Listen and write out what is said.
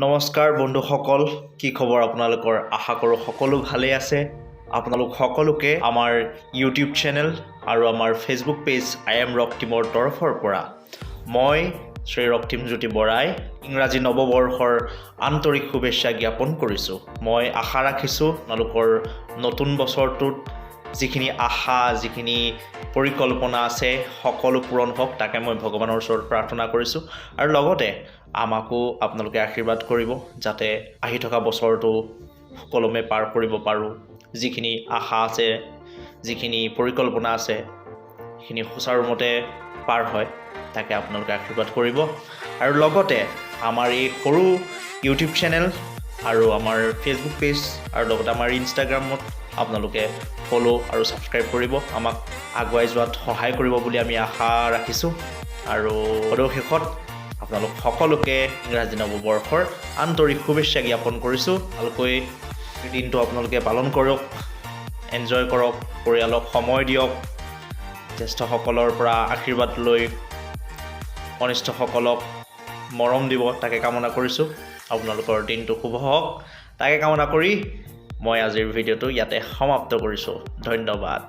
নমস্কাৰ বন্ধুসকল, কি খবৰ আপোনালোকৰ? আশা কৰোঁ সকলো ভালেই আছে। আপোনালোক সকলোকে আমাৰ ইউটিউব চেনেল আৰু আমাৰ ফেচবুক পেজ আই এম ৰক্তিমৰ তৰফৰ পৰা মই শ্ৰী ৰক্তিমজ্যোতি বৰাই ইংৰাজী নৱবৰ্ষৰ আন্তৰিক শুভেচ্ছা জ্ঞাপন কৰিছোঁ। মই আশা ৰাখিছোঁ আপোনালোকৰ নতুন বছৰটোত যিখিনি আশা, যিখিনি পৰিকল্পনা আছে সকলো পূৰণ হওক, তাকে মই ভগৱানৰ ওচৰত প্ৰাৰ্থনা কৰিছোঁ। আৰু লগতে আমাকো আপোনালোকে আশীৰ্বাদ কৰিব যাতে আহি থকা বছৰটো সুকলমে পাৰ কৰিব পাৰোঁ। যিখিনি আশা আছে, যিখিনি পৰিকল্পনা আছে, সেইখিনি সুচাৰুমতে পাৰ হয়, তাকে আপোনালোকে আশীৰ্বাদ কৰিব। আৰু লগতে আমাৰ এই সৰু ইউটিউব চেনেল আৰু আমাৰ ফেচবুক পেজ আৰু লগতে আমাৰ ইনষ্টাগ্ৰামত আপোনালোকে ফ'ল' আৰু ছাবস্ক্ৰাইব কৰিব, আমাক আগুৱাই যোৱাত সহায় কৰিব বুলি আমি আশা ৰাখিছোঁ। আৰু শেষত আপোনালোক সকলোকে ইংৰাজী নৱবৰ্ষৰ আন্তৰিক শুভেচ্ছা জ্ঞাপন কৰিছোঁ। ভালকৈ দিনটো আপোনালোকে পালন কৰক, এনজয় কৰক, পৰিয়ালক সময় দিয়ক, জ্যেষ্ঠসকলৰ পৰা আশীৰ্বাদ লৈ কনিষ্ঠসকলক মৰম দিব, তাকে কামনা কৰিছোঁ। আপোনালোকৰ দিনটো শুভ হওক, তাকে কামনা কৰি মই আজিৰ ভিডিঅ'টো ইয়াতে সমাপ্ত কৰিছোঁ। ধন্যবাদ।